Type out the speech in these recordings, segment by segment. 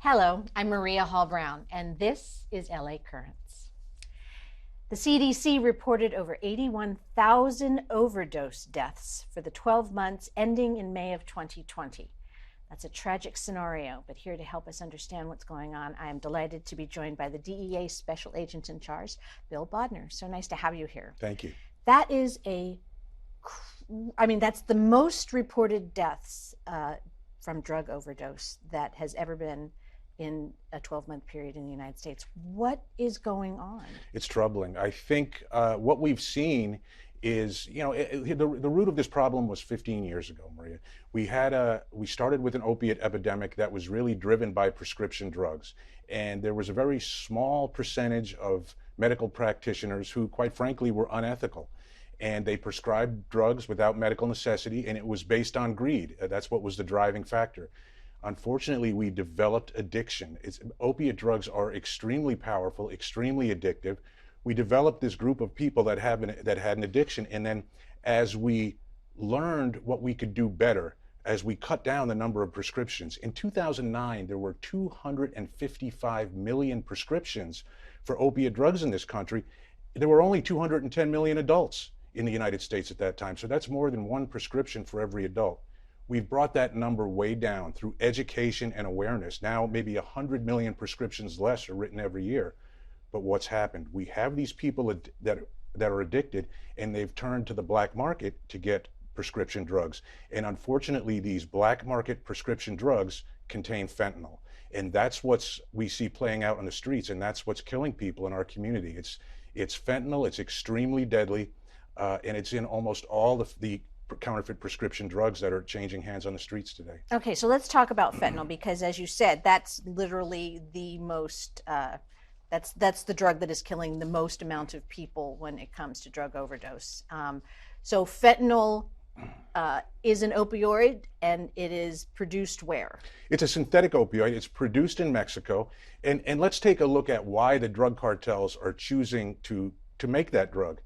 Hello, I'm Maria Hall Brown, and this is LA Currents. The CDC reported over 81,000 overdose deaths for the 12 months ending in May of 2020. That's a tragic scenario, but here to help us understand what's going on, I am delighted to be joined by the DEA Special Agent in Charge, Bill Bodner. So nice to have you here. Thank you. That is that's the most reported deaths from drug overdose that has ever been in a 12-month period in the United States. What is going on? It's troubling. I think what we've seen is, the root of this problem was 15 years ago, Maria. We started with an opiate epidemic that was really driven by prescription drugs. And there was a very small percentage of medical practitioners who, quite frankly, were unethical. And they prescribed drugs without medical necessity, and it was based on greed. That's what was the driving factor. Unfortunately, we developed addiction. Opiate drugs are extremely powerful, extremely addictive. We developed this group of people that had an addiction, and then as we learned what we could do better, as we cut down the number of prescriptions, in 2009 there were 255 million prescriptions for opiate drugs in this country. There were only 210 million adults in the United States at that time, so that's more than one prescription for every adult. We've brought that number way down through education and awareness. Now maybe 100 million prescriptions less are written every year. But what's happened? We have these people that are addicted, and they've turned to the black market to get prescription drugs. And unfortunately, these black market prescription drugs contain fentanyl. And that's what we see playing out on the streets, and that's what's killing people in our community. It's fentanyl, it's extremely deadly, and it's in almost all the counterfeit prescription drugs that are changing hands on the streets today. Okay, so let's talk about fentanyl, because as you said, that's literally the most, that's the drug that is killing the most amount of people when it comes to drug overdose. So fentanyl is an opioid, and it is produced where? It's a synthetic opioid. It's produced in Mexico. And let's take a look at why the drug cartels are choosing to make that drug.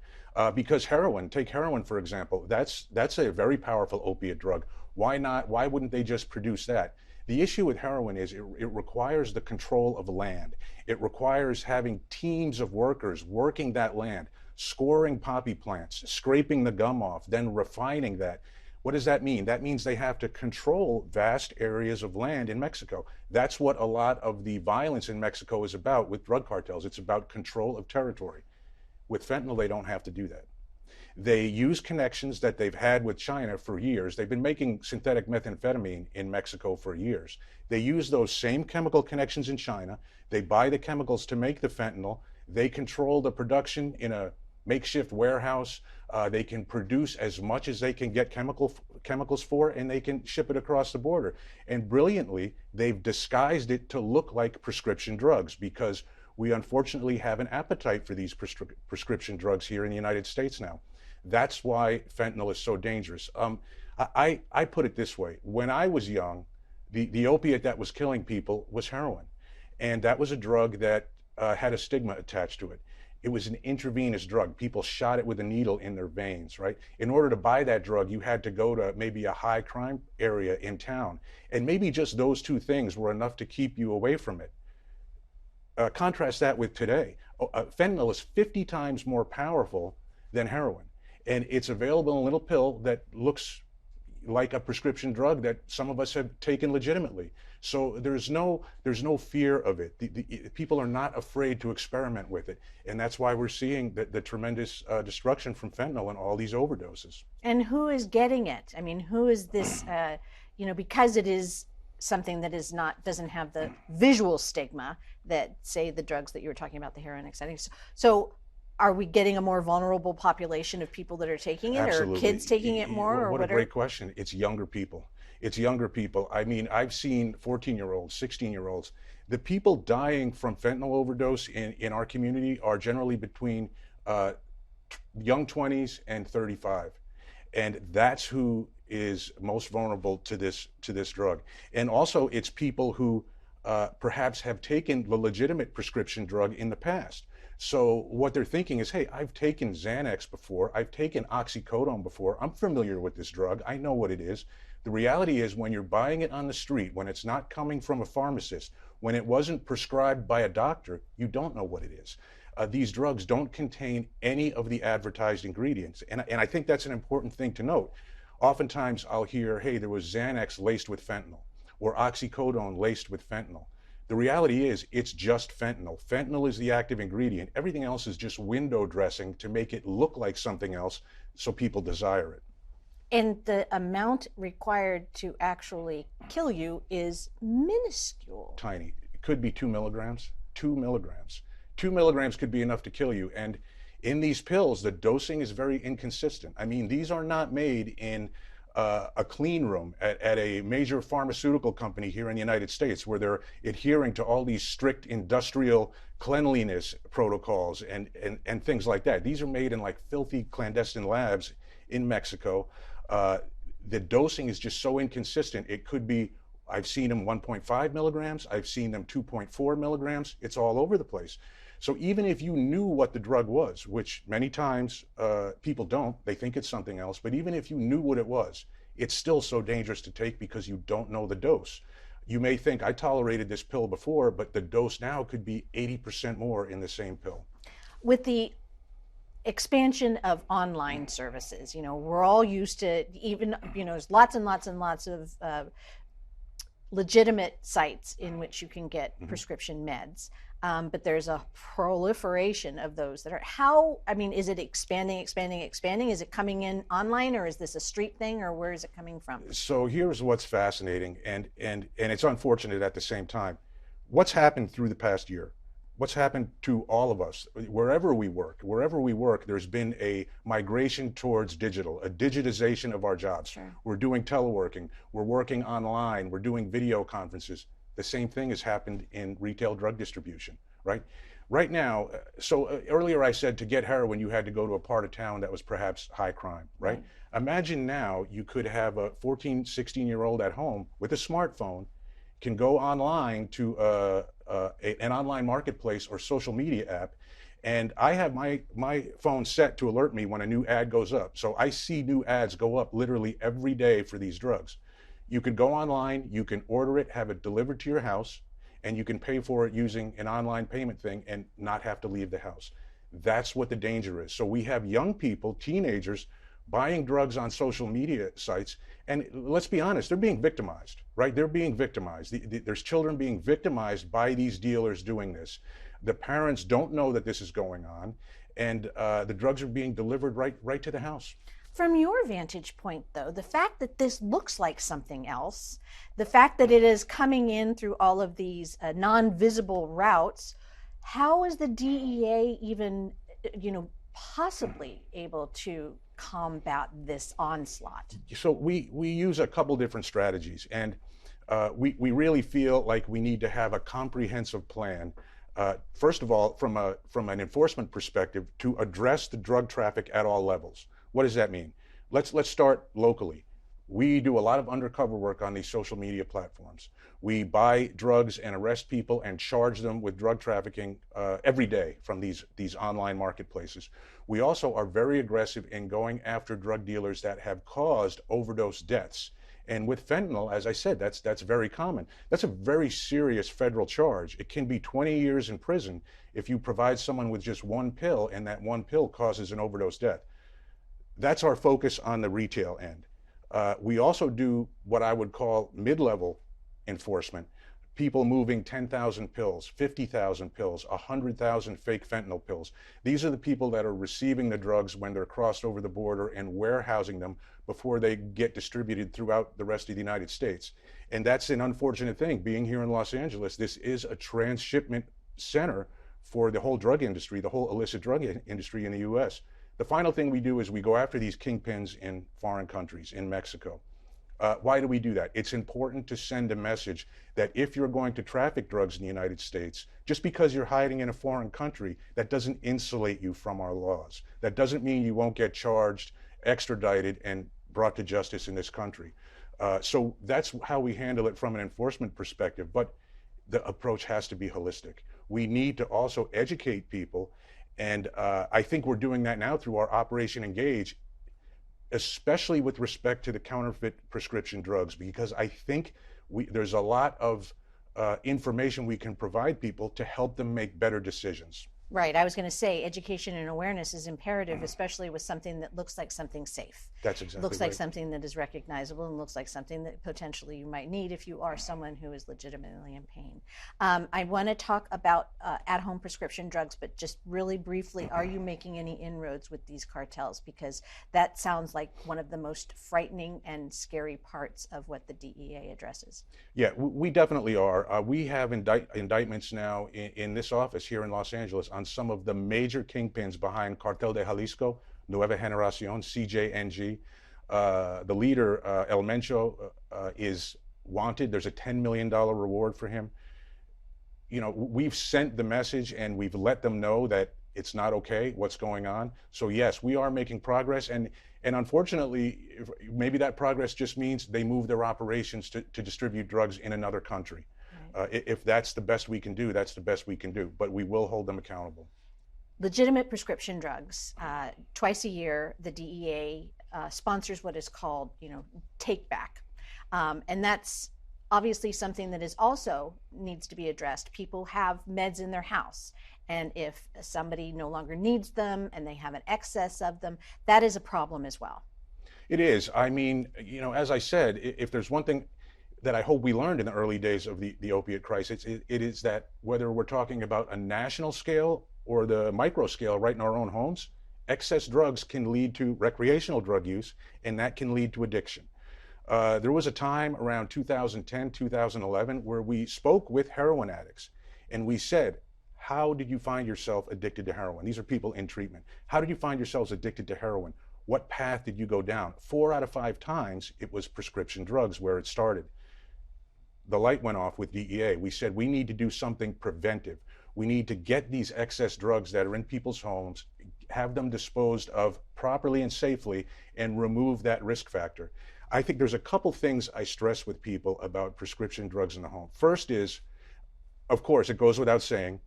Because take heroin, for example, that's a very powerful opiate drug. Why wouldn't they just produce that? The issue with heroin is it requires the control of land. It requires having teams of workers working that land, scoring poppy plants, scraping the gum off, then refining that. What does that mean? That means they have to control vast areas of land in Mexico. That's what a lot of the violence in Mexico is about with drug cartels. It's about control of territory. With fentanyl, they don't have to do that. They use connections that they've had with China for years. They've been making synthetic methamphetamine in Mexico for years. They use those same chemical connections in China. They buy the chemicals to make the fentanyl. They control the production in a makeshift warehouse. They can produce as much as they can get chemicals for, and they can ship it across the border. And brilliantly, they've disguised it to look like prescription drugs, because we unfortunately have an appetite for these prescription drugs here in the United States now. That's why fentanyl is so dangerous. I put it this way. When I was young, the opiate that was killing people was heroin. And that was a drug that had a stigma attached to it. It was an intravenous drug. People shot it with a needle in their veins, right? In order to buy that drug, you had to go to maybe a high crime area in town. And maybe just those two things were enough to keep you away from it. Contrast that with today. Fentanyl is 50 times more powerful than heroin, and it's available in a little pill that looks like a prescription drug that some of us have taken legitimately. So there's no fear of it. The people are not afraid to experiment with it, and that's why we're seeing the tremendous destruction from fentanyl and all these overdoses. And who is getting it? I mean, who is this? Because it is something that doesn't have the visual stigma that, say, the drugs that you were talking about, the heroin, etc. So are we getting a more vulnerable population of people that are taking it? Absolutely. Or kids taking it more? What a great question. It's younger people. It's younger people. I mean, I've seen 14-year-olds, 16-year-olds. The people dying from fentanyl overdose in our community are generally between young 20s and 35. And that's who is most vulnerable to this drug. And also, it's people who perhaps have taken the legitimate prescription drug in the past. So what they're thinking is, hey, I've taken Xanax before, I've taken oxycodone before, I'm familiar with this drug, I know what it is. The reality is, when you're buying it on the street, when it's not coming from a pharmacist, When it wasn't prescribed by a doctor, you don't know what it is. These drugs don't contain any of the advertised ingredients. And I think that's an important thing to note. Oftentimes I'll hear, hey, there was Xanax laced with fentanyl or oxycodone laced with fentanyl. The reality is it's just fentanyl. Fentanyl is the active ingredient. Everything else is just window dressing to make it look like something else so people desire it. And the amount required to actually kill you is minuscule. Tiny. It could be 2 milligrams. 2 milligrams. 2 milligrams could be enough to kill you. And in these pills, the dosing is very inconsistent. I mean, these are not made in a clean room at a major pharmaceutical company here in the United States where they're adhering to all these strict industrial cleanliness protocols and things like that. These are made in like filthy clandestine labs in Mexico. The dosing is just so inconsistent. It could be, I've seen them 1.5 milligrams, I've seen them 2.4 milligrams. It's all over the place. So even if you knew what the drug was, which many times people don't, they think it's something else, but even if you knew what it was, it's still so dangerous to take because you don't know the dose. You may think, I tolerated this pill before, but the dose now could be 80% more in the same pill. With the expansion of online services, we're all used to, even, there's lots and lots and lots of legitimate sites in which you can get prescription meds. But there's a proliferation of those that are, is it expanding? Is it coming in online, or is this a street thing, or where is it coming from? So here's what's fascinating, and it's unfortunate at the same time. What's happened through the past year? What's happened to all of us? Wherever we work, there's been a migration towards digital, a digitization of our jobs. Sure. We're doing teleworking, we're working online, we're doing video conferences. The same thing has happened in retail drug distribution, right? Right now, earlier I said to get heroin, you had to go to a part of town that was perhaps high crime, right? Imagine now you could have a 14, 16-year-old at home with a smartphone, can go online to an online marketplace or social media app, and I have my phone set to alert me when a new ad goes up. So I see new ads go up literally every day for these drugs. You can go online, you can order it, have it delivered to your house, and you can pay for it using an online payment thing and not have to leave the house. That's what the danger is. So we have young people, teenagers, buying drugs on social media sites, and let's be honest, they're being victimized, right? They're being victimized. There's children being victimized by these dealers doing this. The parents don't know that this is going on, and the drugs are being delivered right to the house. From your vantage point, though, the fact that this looks like something else, the fact that it is coming in through all of these non-visible routes, how is the DEA even, possibly able to combat this onslaught? So we use a couple different strategies, and we really feel like we need to have a comprehensive plan. First of all, from an enforcement perspective, to address the drug traffic at all levels. What does that mean? Let's start locally. We do a lot of undercover work on these social media platforms. We buy drugs and arrest people and charge them with drug trafficking every day from these online marketplaces. We also are very aggressive in going after drug dealers that have caused overdose deaths. And with fentanyl, as I said, that's very common. That's a very serious federal charge. It can be 20 years in prison if you provide someone with just one pill and that one pill causes an overdose death. That's our focus on the retail end. We also do what I would call mid-level enforcement. People moving 10,000 pills, 50,000 pills, 100,000 fake fentanyl pills. These are the people that are receiving the drugs when they're crossed over the border and warehousing them before they get distributed throughout the rest of the United States. And that's an unfortunate thing. Being here in Los Angeles, this is a transshipment center for the whole drug industry, the whole illicit drug industry in the US. The final thing we do is we go after these kingpins in foreign countries, in Mexico. Why do we do that? It's important to send a message that if you're going to traffic drugs in the United States, just because you're hiding in a foreign country, that doesn't insulate you from our laws. That doesn't mean you won't get charged, extradited, and brought to justice in this country. So that's how we handle it from an enforcement perspective, but the approach has to be holistic. We need to also educate people, and I think we're doing that now through our Operation Engage, especially with respect to the counterfeit prescription drugs, because I think there's a lot of information we can provide people to help them make better decisions. Right. I was going to say education and awareness is imperative, especially with something that looks like something safe. That's exactly Looks like right. something that is recognizable and looks like something that potentially you might need if you are someone who is legitimately in pain. I want to talk about at-home prescription drugs, but just really briefly, are you making any inroads with these cartels? Because that sounds like one of the most frightening and scary parts of what the DEA addresses. Yeah, we definitely are. We have indictments now in this office here in Los Angeles on some of the major kingpins behind Cartel de Jalisco, Nueva Generacion, CJNG. The leader, El Mencho, is wanted. There's a $10 million reward for him. You know, we've sent the message and we've let them know that it's not okay what's going on. So yes, we are making progress, and unfortunately, maybe that progress just means they move their operations to distribute drugs in another country. Right. If that's the best we can do, that's the best we can do, but we will hold them accountable. Legitimate prescription drugs. Twice a year, the DEA sponsors what is called, take back. And that's obviously something that is also needs to be addressed. People have meds in their house, and if somebody no longer needs them and they have an excess of them, that is a problem as well. It is. I mean, as I said, if there's one thing that I hope we learned in the early days of the opiate crisis, it is that whether we're talking about a national scale or the micro scale right in our own homes, excess drugs can lead to recreational drug use, and that can lead to addiction. There was a time around 2010, 2011, where we spoke with heroin addicts, and we said, how did you find yourself addicted to heroin? These are people in treatment. How did you find yourselves addicted to heroin? What path did you go down? 4 out of 5 times, it was prescription drugs where it started. The light went off with DEA. We said we need to do something preventive. We need to get these excess drugs that are in people's homes, have them disposed of properly and safely, and remove that risk factor. I think there's a couple things I stress with people about prescription drugs in the home. First is, of course, it goes without saying,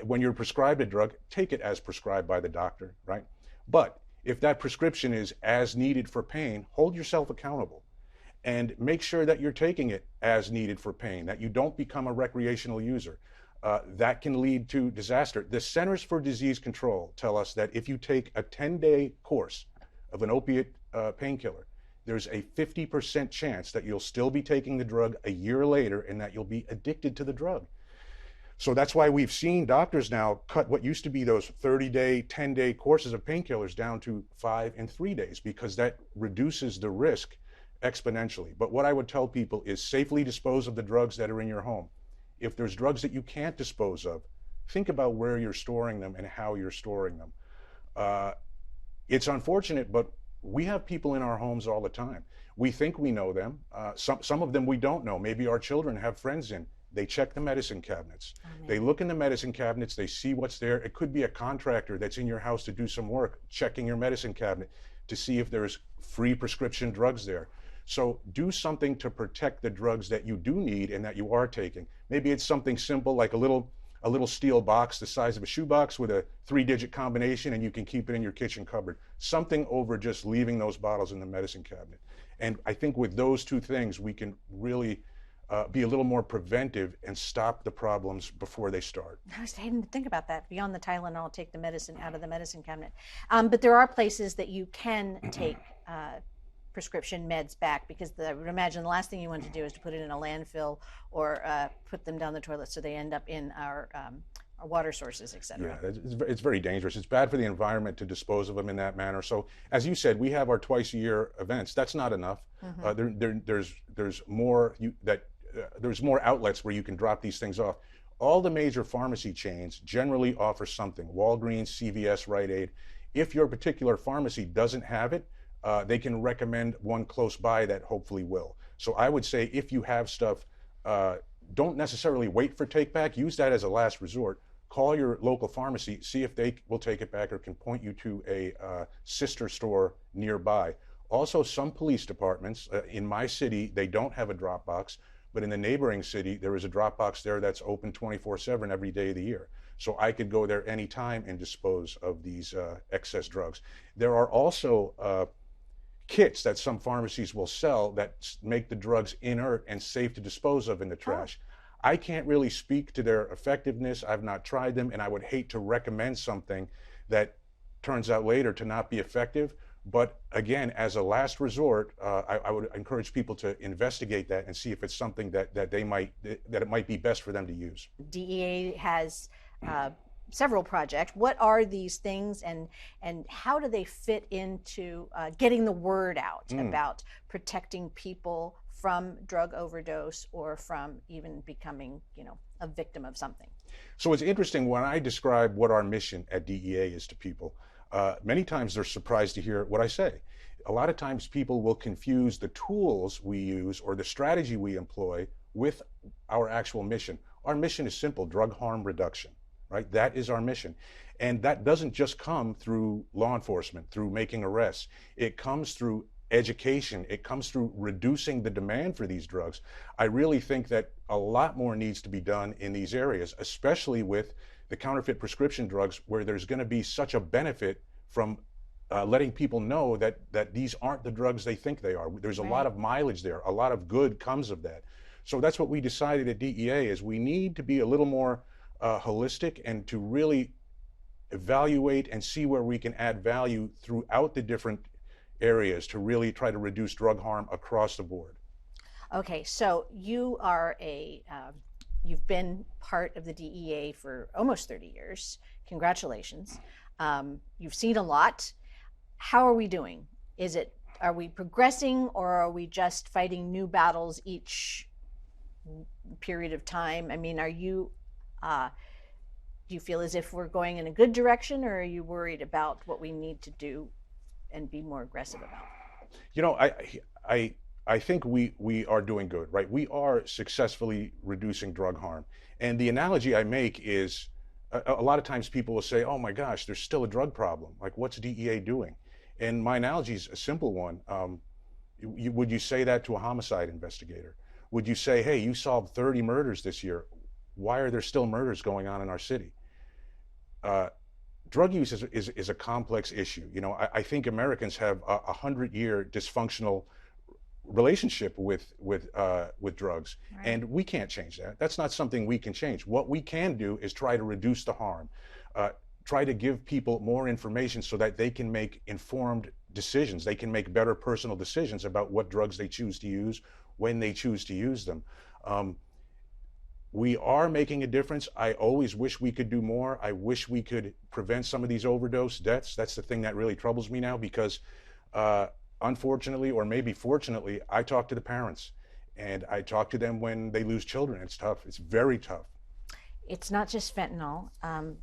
when you're prescribed a drug, take it as prescribed by the doctor, right? But if that prescription is as needed for pain, hold yourself accountable and make sure that you're taking it as needed for pain, that you don't become a recreational user. That can lead to disaster. The Centers for Disease Control tell us that if you take a 10-day course of an opiate painkiller, there's a 50% chance that you'll still be taking the drug a year later and that you'll be addicted to the drug. So that's why we've seen doctors now cut what used to be those 30-day, 10-day courses of painkillers down to 5 and 3 days, because that reduces the risk exponentially. But what I would tell people is safely dispose of the drugs that are in your home. If there's drugs that you can't dispose of, think about where you're storing them and how you're storing them. It's unfortunate, but we have people in our homes all the time. We think we know them. Some of them we don't know. Maybe our children have friends in. They check the medicine cabinets. They look in the medicine cabinets, they see what's there. It could be a contractor that's in your house to do some work, checking your medicine cabinet to see if there's free prescription drugs there. So do something to protect the drugs that you do need and that you are taking. Maybe it's something simple like a little steel box the size of a shoebox with a 3-digit combination, and you can keep it in your kitchen cupboard. Something over just leaving those bottles in the medicine cabinet. And I think with those two things, we can really be a little more preventive and stop the problems before they start. I didn't think about that. Beyond the Tylenol, take the medicine out of the medicine cabinet. But there are places that you can take prescription meds back, because I would imagine the last thing you want to do is to put it in a landfill or put them down the toilet so they end up in our water sources, etc. Yeah, it's very dangerous. It's bad for the environment to dispose of them in that manner. So, as you said, we have our twice-a-year events. That's not enough. There's more there's more outlets where you can drop these things off. All the major pharmacy chains generally offer something. Walgreens, CVS, Rite Aid. If your particular pharmacy doesn't have it, they can recommend one close by that hopefully will. So I would say if you have stuff, don't necessarily wait for take back. Use that as a last resort. Call your local pharmacy, see if they will take it back or can point you to a sister store nearby. Also, some police departments, in my city, they don't have a drop box, but in the neighboring city, there is a drop box there that's open 24/7 every day of the year. So I could go there anytime and dispose of these excess drugs. There are also kits that some pharmacies will sell that make the drugs inert and safe to dispose of in the trash. I can't really speak to their effectiveness. I've not tried them, and I would hate to recommend something that turns out later to not be effective. But again, as a last resort, I would encourage people to investigate that and see if it's something that it might be best for them to use. DEA has several projects. What are these things, and how do they fit into getting the word out about protecting people from drug overdose or from even becoming, a victim of something? So it's interesting when I describe what our mission at DEA is to people. Many times they're surprised to hear what I say. A lot of times people will confuse the tools we use or the strategy we employ with our actual mission. Our mission is simple: drug harm reduction, right? That is our mission. And that doesn't just come through law enforcement, through making arrests. It comes through education. It comes through reducing the demand for these drugs. I really think that a lot more needs to be done in these areas, especially with the counterfeit prescription drugs, where there's going to be such a benefit from letting people know that these aren't the drugs they think they are. There's a lot of mileage there. A lot of good comes of that. So that's what we decided at DEA, is we need to be a little more holistic and to really evaluate and see where we can add value throughout the different areas to really try to reduce drug harm across the board. Okay, so you are you've been part of the DEA for almost 30 years. Congratulations. You've seen a lot. How are we doing? Are we progressing, or are we just fighting new battles each period of time? I mean, do you feel as if we're going in a good direction, or are you worried about what we need to do and be more aggressive about? I think we are doing good, right? We are successfully reducing drug harm. And the analogy I make is, a lot of times people will say, oh my gosh, there's still a drug problem. Like, what's DEA doing? And my analogy is a simple one. Would you say that to a homicide investigator? Would you say, hey, you solved 30 murders this year. Why are there still murders going on in our city? Drug use is a complex issue. I think Americans have a 100-year dysfunctional relationship with drugs, Right. and we can't change that. That's not something we can change. What we can do is try to reduce the harm, try to give people more information so that they can make informed decisions. They can make better personal decisions about what drugs they choose to use, when they choose to use them. We are making a difference. I always wish we could do more. I wish we could prevent some of these overdose deaths. That's the thing that really troubles me now, because unfortunately, or maybe fortunately, I talk to the parents, and I talk to them when they lose children. It's tough. It's very tough. It's not just fentanyl.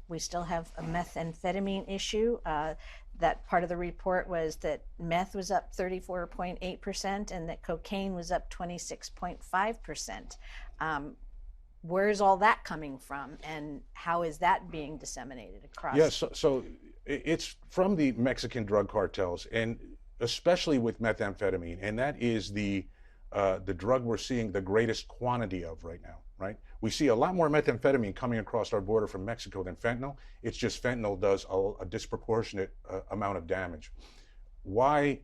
We still have a methamphetamine issue. That part of the report was that meth was up 34.8% and that cocaine was up 26.5%. Where's all that coming from, and how is that being disseminated across? Yes, so it's from the Mexican drug cartels, and especially with methamphetamine, and that is the drug we're seeing the greatest quantity of right now, right? We see a lot more methamphetamine coming across our border from Mexico than fentanyl. It's just fentanyl does a disproportionate amount of damage. Why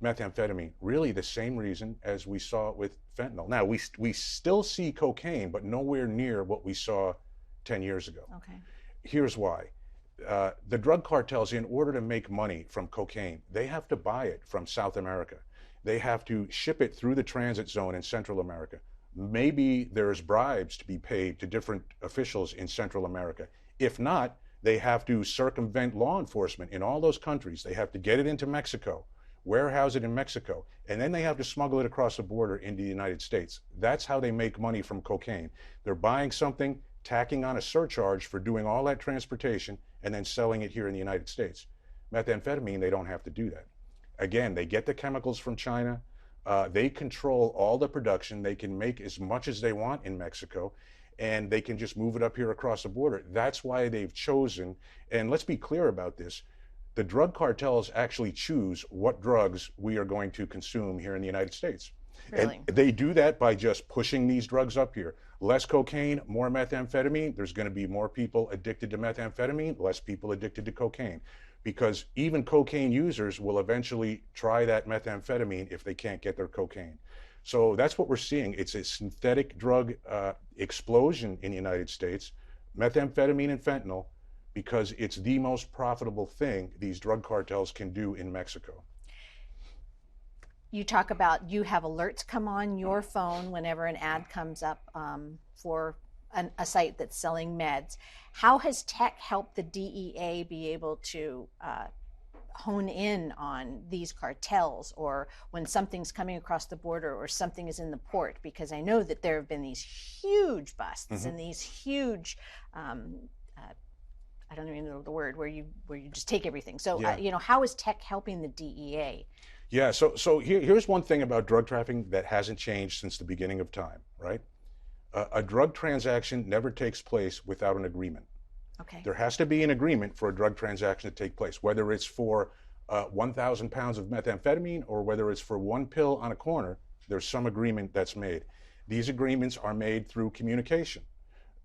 methamphetamine? Really the same reason as we saw with fentanyl. Now, we still see cocaine, but nowhere near what we saw 10 years ago. Okay. Here's why. The drug cartels, in order to make money from cocaine, they have to buy it from South America. They have to ship it through the transit zone in Central America. Maybe there's bribes to be paid to different officials in Central America. If not, they have to circumvent law enforcement in all those countries. They have to get it into Mexico, warehouse it in Mexico, and then they have to smuggle it across the border into the United States. That's how they make money from cocaine. They're buying something, tacking on a surcharge for doing all that transportation, and then selling it here in the United States. Methamphetamine, they don't have to do that. Again, they get the chemicals from China. They control all the production. They can make as much as they want in Mexico, and they can just move it up here across the border. That's why they've chosen, and let's be clear about this, the drug cartels actually choose what drugs we are going to consume here in the United States. Really? And they do that by just pushing these drugs up here. Less cocaine, more methamphetamine. There's going to be more people addicted to methamphetamine, less people addicted to cocaine. Because even cocaine users will eventually try that methamphetamine if they can't get their cocaine. So that's what we're seeing. It's a synthetic drug explosion in the United States, methamphetamine and fentanyl, because it's the most profitable thing these drug cartels can do in Mexico. You talk about you have alerts come on your phone whenever an ad comes up for a site that's selling meds. How has tech helped the DEA be able to hone in on these cartels, or when something's coming across the border or something is in the port? Because I know that there have been these huge busts and these huge I don't even know the word, where you just take everything. So Yeah. how is tech helping the DEA? Yeah, so here's one thing about drug trafficking that hasn't changed since the beginning of time, right? A drug transaction never takes place without an agreement. Okay. There has to be an agreement for a drug transaction to take place, whether it's for 1,000 pounds of methamphetamine or whether it's for one pill on a corner. There's some agreement that's made. These agreements are made through communication.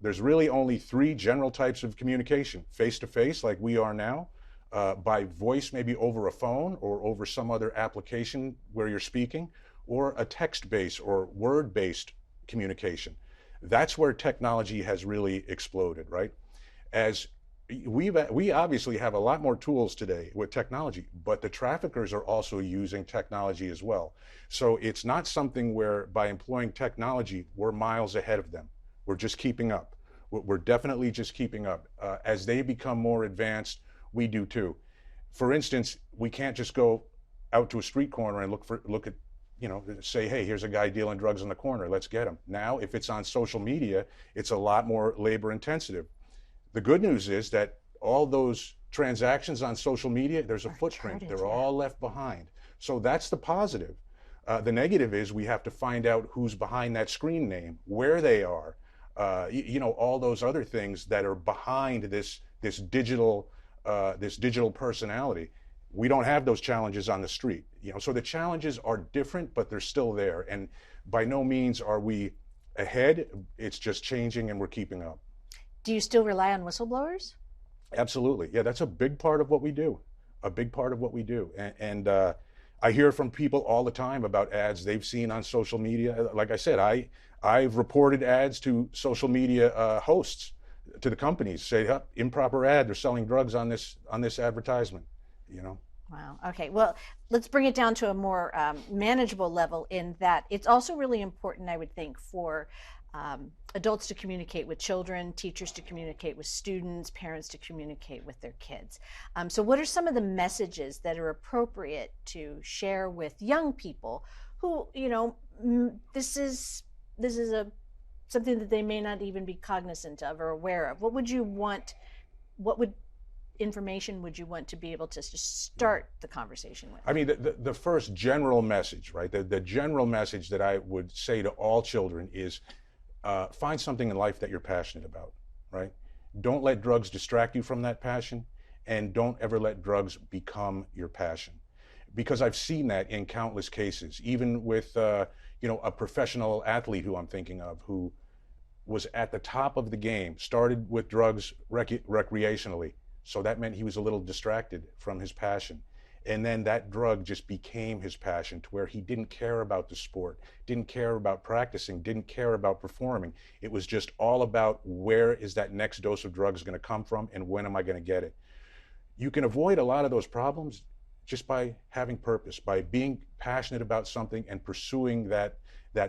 There's really only three general types of communication: face-to-face, like we are now, by voice, maybe over a phone or over some other application where you're speaking, or a text-based or word-based communication. That's where technology has really exploded, right? As we obviously have a lot more tools today with technology, but the traffickers are also using technology as well. So it's not something where by employing technology, we're miles ahead of them. We're just keeping up. We're definitely just keeping up. As they become more advanced, we do too. For instance, we can't just go out to a street corner and look at, say, hey, here's a guy dealing drugs in the corner, let's get him. Now, if it's on social media, it's a lot more labor intensive. The good news is that all those transactions on social media, there's a footprint. Charted, They're yeah. all left behind. So that's the positive. The negative is we have to find out who's behind that screen name, where they are, all those other things that are behind this digital personality. We don't have those challenges on the street. So the challenges are different, but they're still there. And by no means are we ahead. It's just changing, and we're keeping up. Do you still rely on whistleblowers? Absolutely. Yeah, that's a big part of what we do. A big part of what we do. And I hear from people all the time about ads they've seen on social media. Like I said, I've reported ads to social media hosts, to the companies, say, huh, improper ad, they're selling drugs on this advertisement. Wow. Okay. Well, let's bring it down to a more manageable level, in that it's also really important, I would think, for adults to communicate with children, teachers to communicate with students, parents to communicate with their kids. So what are some of the messages that are appropriate to share with young people who, this is something that they may not even be cognizant of or aware of? What information would you want to be able to just start the conversation with? I mean, the first general message, right? The general message that I would say to all children is, find something in life that you're passionate about, right? Don't let drugs distract you from that passion, and don't ever let drugs become your passion. Because I've seen that in countless cases, even with, a professional athlete who I'm thinking of, who was at the top of the game, started with drugs recreationally. So that meant he was a little distracted from his passion. And then that drug just became his passion, to where he didn't care about the sport, didn't care about practicing, didn't care about performing. It was just all about, where is that next dose of drugs going to come from, and when am I going to get it? You can avoid a lot of those problems just by having purpose, by being passionate about something and pursuing that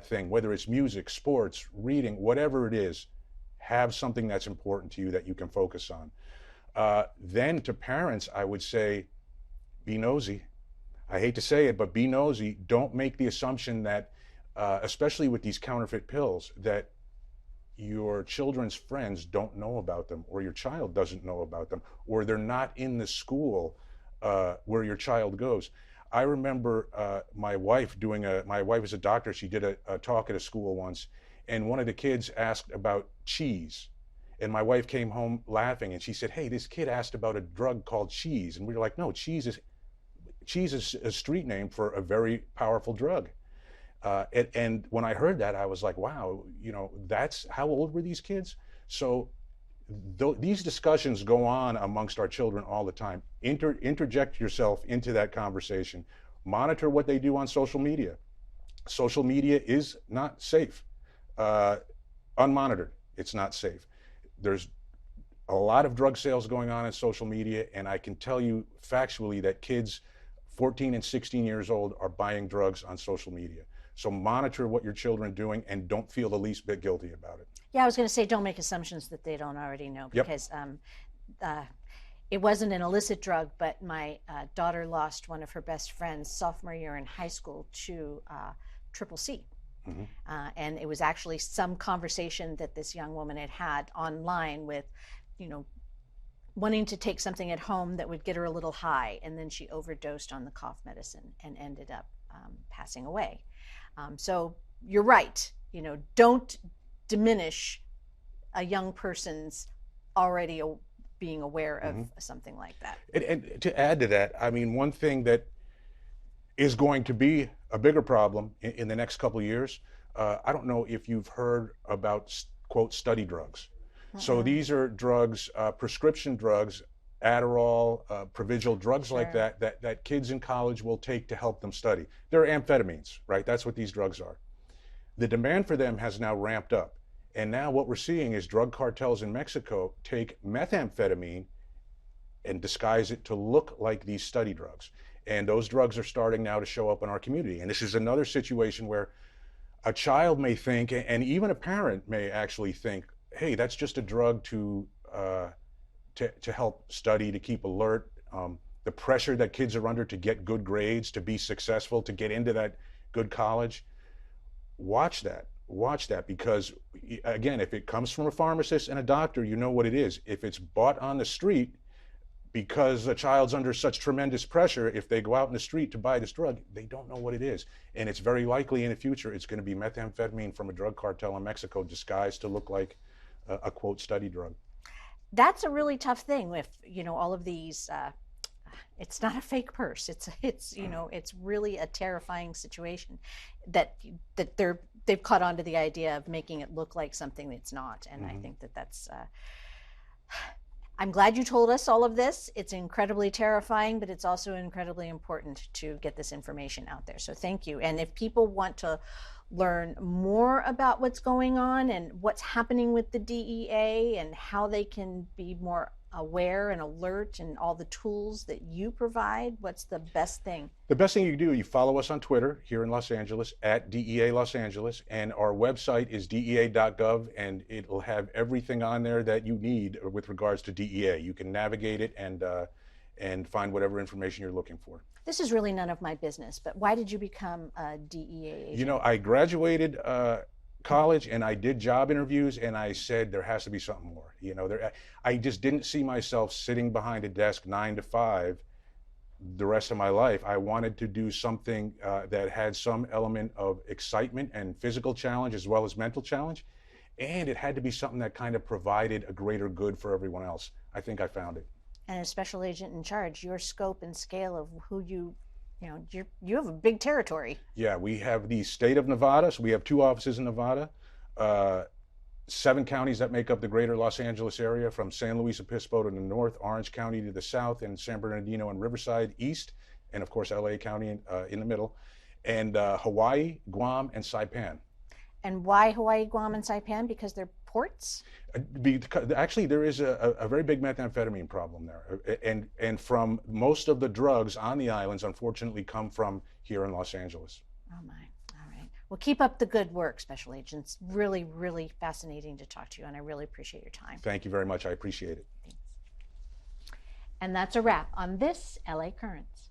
thing, whether it's music, sports, reading, whatever it is. Have something that's important to you that you can focus on. Then to parents, I would say, be nosy. I hate to say it, but be nosy. Don't make the assumption that, especially with these counterfeit pills, that your children's friends don't know about them, or your child doesn't know about them, or they're not in the school where your child goes. I remember my wife is a doctor. She did a talk at a school once, and one of the kids asked about cheese. And my wife came home laughing, and she said, hey, this kid asked about a drug called cheese. And we were like, no, cheese is a street name for a very powerful drug. And when I heard that, I was like, wow, that's how old were these kids? So these discussions go on amongst our children all the time. Interject yourself into that conversation. Monitor what they do on social media. Social media is not safe. Unmonitored, it's not safe. There's a lot of drug sales going on social media, and I can tell you factually that kids 14 and 16 years old are buying drugs on social media. So monitor what your children are doing and don't feel the least bit guilty about it. Yeah, I was going to say, don't make assumptions that they don't already know, because it wasn't an illicit drug, but my daughter lost one of her best friends sophomore year in high school to triple C. And it was actually some conversation that this young woman had had online with, wanting to take something at home that would get her a little high, and then she overdosed on the cough medicine and ended up passing away. So you're right, don't diminish a young person's already being aware of something like that. And to add to that, I mean, one thing that is going to be a bigger problem in the next couple of years, I don't know if you've heard about, quote, study drugs. So these are drugs, prescription drugs, Adderall, Provigil, drugs like that kids in college will take to help them study. They're amphetamines, right? That's what these drugs are. The demand for them has now ramped up. And now what we're seeing is drug cartels in Mexico take methamphetamine and disguise it to look like these study drugs. And those drugs are starting now to show up in our community. And this is another situation where a child may think, and even a parent may actually think, hey, that's just a drug to help study, to keep alert. The pressure that kids are under to get good grades, to be successful, to get into that good college. Watch that, because again, if it comes from a pharmacist and a doctor, you know what it is. If it's bought on the street, because a child's under such tremendous pressure, if they go out in the street to buy this drug, they don't know what it is. And it's very likely in the future it's going to be methamphetamine from a drug cartel in Mexico disguised to look like a quote study drug. That's a really tough thing with, all of these, it's not a fake purse. It's really a terrifying situation that they've caught on to the idea of making it look like something that's not. And I think that's, I'm glad you told us all of this. It's incredibly terrifying, but it's also incredibly important to get this information out there. So thank you. And if people want to learn more about what's going on and what's happening with the DEA and how they can be more aware and alert and all the tools that you provide, what's the best thing? The best thing you can do, you follow us on Twitter here in Los Angeles at DEA Los Angeles, and our website is dea.gov, and it'll have everything on there that you need with regards to DEA. You can navigate it and find whatever information you're looking for. This is really none of my business, but why did you become a DEA agent? I graduated college and I did job interviews, and I said there has to be something more. I just didn't see myself sitting behind a desk 9 to 5 the rest of my life. I wanted to do something that had some element of excitement and physical challenge as well as mental challenge, and it had to be something that kind of provided a greater good for everyone else. I think I found it. And a special agent in charge, your scope and scale of who you have a big territory. Yeah, we have the state of Nevada, so we have 2 offices in Nevada, 7 counties that make up the greater Los Angeles area, from San Luis Obispo to the north, Orange County to the south, and San Bernardino and Riverside east, and of course LA County in the middle, and Hawaii, Guam, and Saipan. And why Hawaii, Guam, and Saipan? Because they're ports? Actually, there is a very big methamphetamine problem there. And from most of the drugs on the islands, unfortunately, come from here in Los Angeles. Oh, my. All right. Well, keep up the good work, Special Agents. Really, really fascinating to talk to you, and I really appreciate your time. Thank you very much. I appreciate it. Thanks. And that's a wrap on this LA Currents.